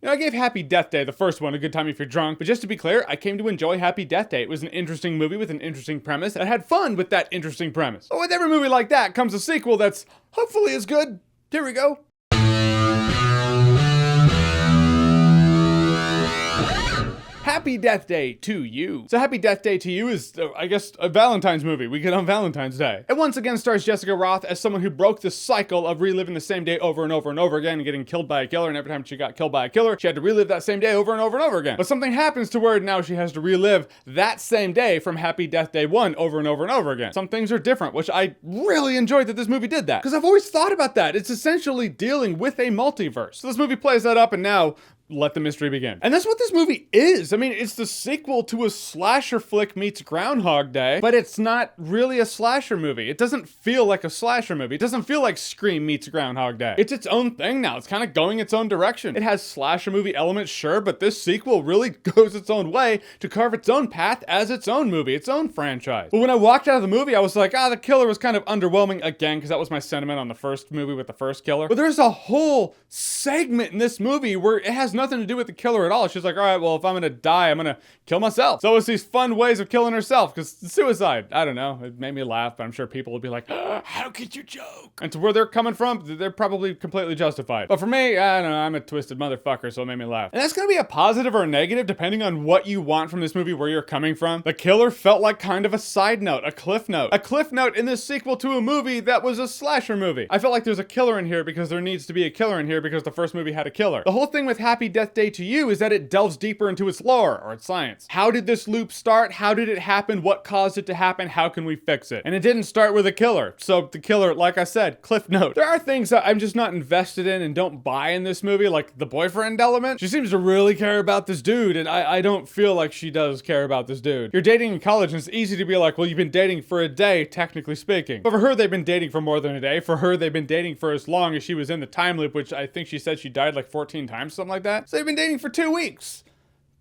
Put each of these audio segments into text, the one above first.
You know, I gave Happy Death Day, the first one, a good time if you're drunk, but just to be clear, I came to enjoy Happy Death Day. It was an interesting movie with an interesting premise, and I had fun with that interesting premise. But with every movie like that comes a sequel that's hopefully as good. Here we go. Happy Death Day to You. So Happy Death Day to You is, I guess, a Valentine's movie we get on Valentine's Day. It once again stars Jessica Roth as someone who broke the cycle of reliving the same day over and over and over again and getting killed by a killer, and every time she got killed by a killer, she had to relive that same day over and over and over again. But something happens to her, and now she has to relive that same day from Happy Death Day 1 over and over and over again. Some things are different, which I really enjoyed that this movie did that, because I've always thought about that. It's essentially dealing with a multiverse. So this movie plays that up, and now let the mystery begin. And that's what this movie is. I mean, it's the sequel to a slasher flick meets Groundhog Day, but it's not really a slasher movie. It doesn't feel like a slasher movie. It doesn't feel like Scream meets Groundhog Day. It's its own thing now. It's kind of going its own direction. It has slasher movie elements, sure, but this sequel really goes its own way to carve its own path as its own movie, its own franchise. But when I walked out of the movie, I was like, the killer was kind of underwhelming again, because that was my sentiment on the first movie with the first killer. But there's a whole segment in this movie where it has nothing to do with the killer at all. She's like, all right, well, if I'm gonna die, I'm gonna kill myself. So it's these fun ways of killing herself, because suicide, I don't know, it made me laugh, but I'm sure people would be like, how could you joke? And to where they're coming from, they're probably completely justified. But for me, I don't know, I'm a twisted motherfucker, so it made me laugh. And that's gonna be a positive or a negative depending on what you want from this movie, where you're coming from. The killer felt like kind of a side note, a cliff note. A cliff note in this sequel to a movie that was a slasher movie. I felt like there's a killer in here because there needs to be a killer in here because the first movie had a killer. The whole thing with Happy Death Day to You is that it delves deeper into its lore, or its science. How did this loop start? How did it happen? What caused it to happen? How can we fix it? And it didn't start with a killer. So the killer, like I said, cliff note. There are things that I'm just not invested in and don't buy in this movie, like the boyfriend element. She seems to really care about this dude, and I don't feel like she does care about this dude. You're dating in college, and it's easy to be like, well, you've been dating for a day, technically speaking. But for her, they've been dating for more than a day. For her, they've been dating for as long as she was in the time loop, which I think she said she died like 14 times, something like that. So they've been dating for 2 weeks.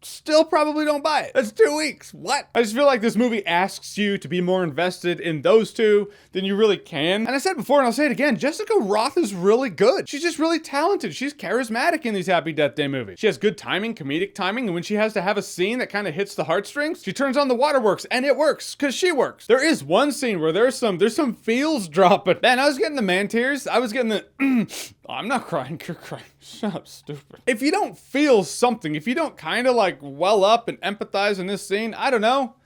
Still probably don't buy it. That's 2 weeks. What? I just feel like this movie asks you to be more invested in those two than you really can. And I said before, and I'll say it again, Jessica Roth is really good. She's just really talented. She's charismatic in these Happy Death Day movies. She has good timing, comedic timing, and when she has to have a scene that kind of hits the heartstrings, she turns on the waterworks, and it works, because she works. There is one scene where there's some feels dropping. Man, I was getting the man tears. I was getting the, I'm not crying, you're crying. Shut up, stupid. If you don't feel something, if you don't kind of like well up and empathize in this scene, I don't know.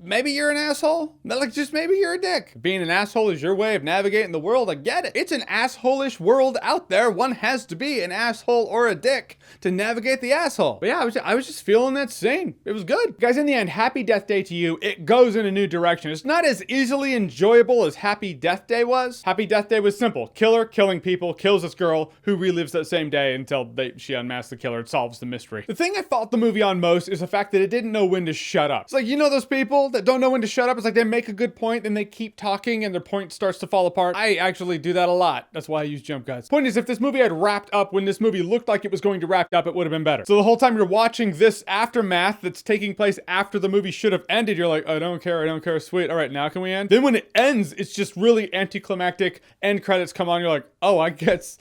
Maybe you're an asshole. Like, just maybe you're a dick. Being an asshole is your way of navigating the world. I get it. It's an asshole-ish world out there. One has to be an asshole or a dick to navigate the asshole. But yeah, I was just feeling that scene. It was good. Guys, in the end, Happy Death Day to You, it goes in a new direction. It's not as easily enjoyable as Happy Death Day was. Happy Death Day was simple. Killer killing people, kills this girl who relives that same day until she unmasks the killer. It solves the mystery. The thing I fault the movie on most is the fact that it didn't know when to shut up. It's like, you know those people that don't know when to shut up? It's like they make a good point, then they keep talking and their point starts to fall apart. I actually do that a lot. That's why I use jump cuts. Point is, if this movie had wrapped up when this movie looked like it was going to wrap up, it would have been better. So the whole time you're watching this aftermath that's taking place after the movie should have ended, you're like, I don't care, sweet. All right, now can we end? Then when it ends, it's just really anticlimactic. End credits come on, you're like, oh, I guess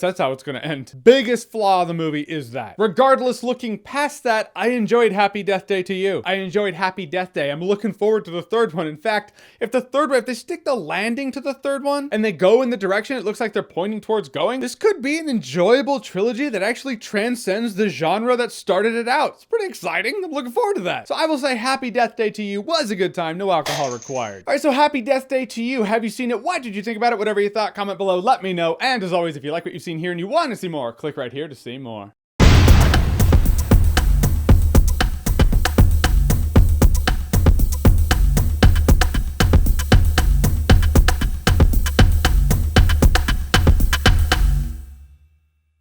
that's how it's gonna end. Biggest flaw of the movie is that. Regardless, looking past that, I enjoyed Happy Death Day to You. I enjoyed Happy Death Day. I'm looking forward to the third one. In fact, if they stick the landing to the third one and they go in the direction it looks like they're pointing towards going, this could be an enjoyable trilogy that actually transcends the genre that started it out. It's pretty exciting. I'm looking forward to that. So I will say Happy Death Day to You was a good time. No alcohol required. All right, so Happy Death Day to You. Have you seen it? What did you think about it? Whatever you thought, comment below. Let me know. And as always, if you like what you've seen here and you want to see more, click right here to see more.